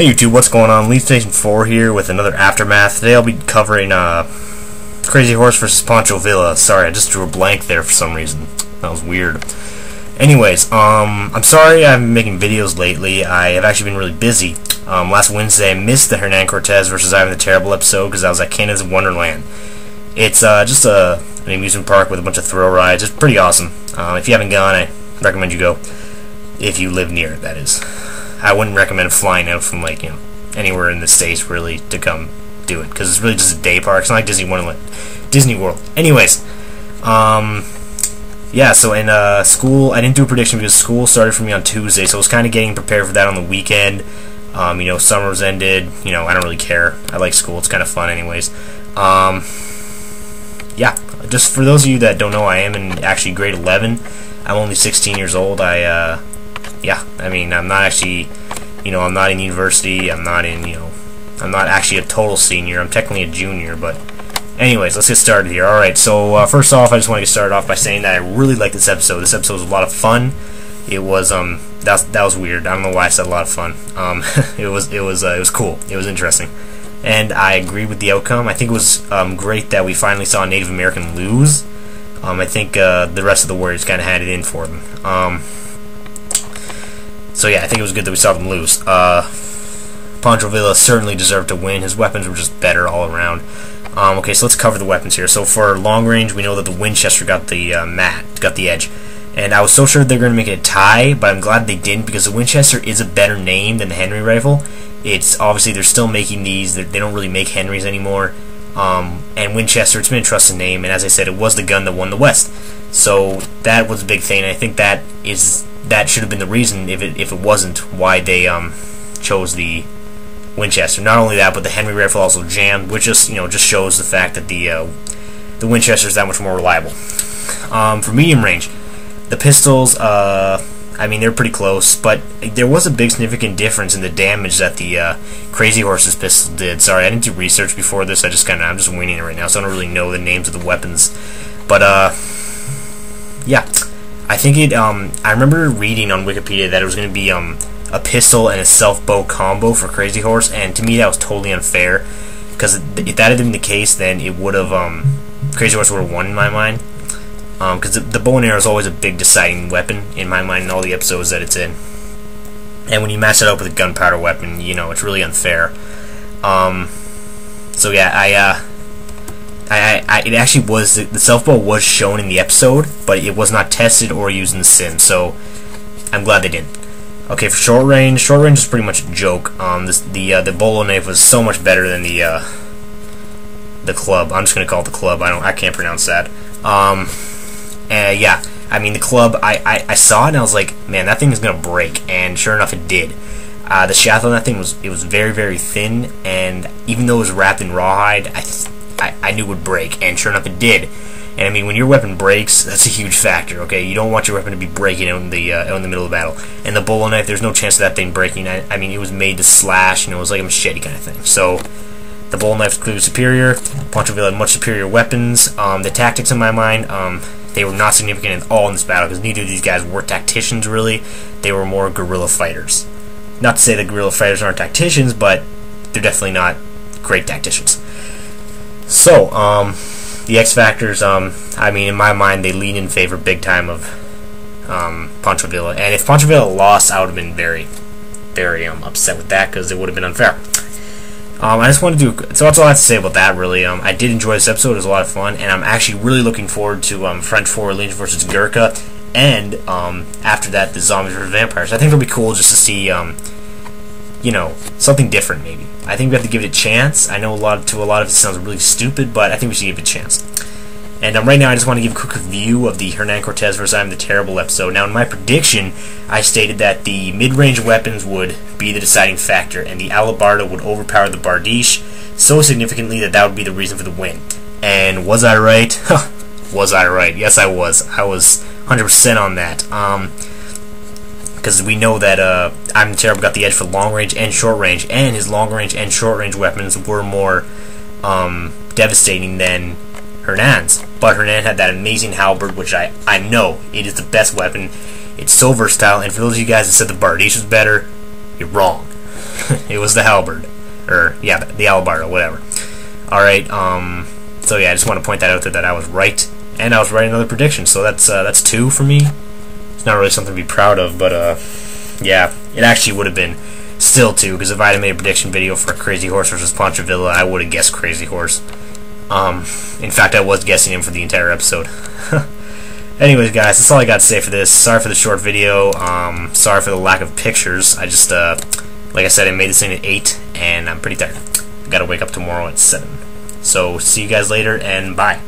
Hey YouTube, what's going on? Lead Station 4 here with another Aftermath. Today I'll be covering Crazy Horse versus Pancho Villa. Sorry, I just drew a blank there for some reason. That was weird. Anyways, I'm sorry I haven't been making videos lately. I have actually been really busy. Last Wednesday I missed the Hernan Cortez versus Ivan the Terrible episode because I was at Canada's Wonderland. It's just an amusement park with a bunch of thrill rides. It's pretty awesome. If you haven't gone, I recommend you go. If you live near it, that is. I wouldn't recommend flying out from anywhere in the States really to come do it because it's really just a day park. It's not like Disney World. Anyways, yeah. So in school, I didn't do a prediction because school started for me on Tuesday, so I was kind of getting prepared for that on the weekend. Summer's ended. I don't really care. I like school. It's kind of fun, anyways. Yeah. Just for those of you that don't know, I am in actually grade 11. I'm only 16 years old. Yeah, I'm not actually, I'm not in university, I'm not actually a total senior, I'm technically a junior, but anyways, let's get started here. Alright, so first off, I just want to get started off by saying that I really like this episode. This episode was a lot of fun. It was, that was weird. I don't know why I said a lot of fun. It was cool. It was interesting. And I agree with the outcome. I think it was great that we finally saw a Native American lose. I think the rest of the Warriors kind of had it in for them. So yeah, I think it was good that we saw them lose. Pancho Villa certainly deserved to win. His weapons were just better all around. Okay, so let's cover the weapons here. So for long range, we know that the Winchester got the got the edge. And I was so sure they were going to make it a tie, but I'm glad they didn't because the Winchester is a better name than the Henry rifle. It's obviously they're still making these. They don't really make Henrys anymore. And Winchester, it's been a trusted name, and as I said, it was the gun that won the West. So that was a big thing, and I think that should have been the reason, if it wasn't, why they chose the Winchester. Not only that, but the Henry rifle also jammed, which just shows the fact that the Winchester is that much more reliable. For medium range, the pistols, they're pretty close, but there was a big significant difference in the damage that the Crazy Horse's pistol did. Sorry, I didn't do research before this. I'm just winging it right now, so I don't really know the names of the weapons. But yeah. I think I remember reading on Wikipedia that it was going to be a pistol and a self-bow combo for Crazy Horse, and to me that was totally unfair, because if that had been the case, then it would have, Crazy Horse would have won in my mind, because the bow and arrow is always a big deciding weapon in my mind in all the episodes that it's in, and when you match it up with a gunpowder weapon, it's really unfair. So yeah, it actually was, the self-bow was shown in the episode, but it was not tested or used in the sim, so I'm glad they didn't. Okay, for short range is pretty much a joke. The bolo knife was so much better than the club. I'm just gonna call it the club. I can't pronounce that. Yeah, the club. I saw it and I was like, man, that thing is gonna break, and sure enough, it did. The shaft on that thing was very, very thin, and even though it was wrapped in rawhide, I knew it would break, and sure enough it did. And when your weapon breaks, that's a huge factor, okay? You don't want your weapon to be breaking out in the middle of battle. And the bolo knife, there's no chance of that thing breaking. It was made to slash, it was like a machete kind of thing. So, the bolo knife is clearly superior. Pancho Villa had much superior weapons. The tactics, in my mind, they were not significant at all in this battle, because neither of these guys were tacticians, really. They were more guerrilla fighters. Not to say that guerrilla fighters aren't tacticians, but they're definitely not great tacticians. So, the X factors, in my mind, they lean in favor big time of Pancho Villa. And if Pancho Villa lost, I would have been very, very upset with that, because it would have been unfair. I just want to do, so that's all I have to say about that, really. I did enjoy this episode. It was a lot of fun, and I'm actually really looking forward to French Foreign Legion versus Gurkha, and after that, the Zombies versus Vampires. I think it'll be cool just to see, something different, maybe. I think we have to give it a chance. I know to a lot of it sounds really stupid, but I think we should give it a chance. And right now, I just want to give a quick review of the Hernan Cortez vs. Ivan the Terrible episode. Now, in my prediction, I stated that the mid-range weapons would be the deciding factor, and the Alabarda would overpower the Bardiche so significantly that would be the reason for the win. And was I right? Was I right? Yes, I was. I was 100% on that. Because we know that Ivan the Terrible got the edge for long range and short range, and his long range and short range weapons were more devastating than Hernan's. But Hernan had that amazing halberd, which I know it is the best weapon. It's so versatile, and for those of you guys that said the Bardiche was better, you're wrong. It was the halberd, or yeah, the albardo, whatever. All right. So yeah, I just want to point that out there that I was right, and I was right in another prediction. So that's 2 for me. It's not really something to be proud of, but yeah, it actually would have been still 2, because if I had made a prediction video for Crazy Horse versus Pancho Villa, I would have guessed Crazy Horse. In fact, I was guessing him for the entire episode. Anyways, guys, that's all I got to say for this. Sorry for the short video. Sorry for the lack of pictures. I just, like I said, I made this thing at 8, and I'm pretty tired. I gotta wake up tomorrow at 7. So, see you guys later, and bye.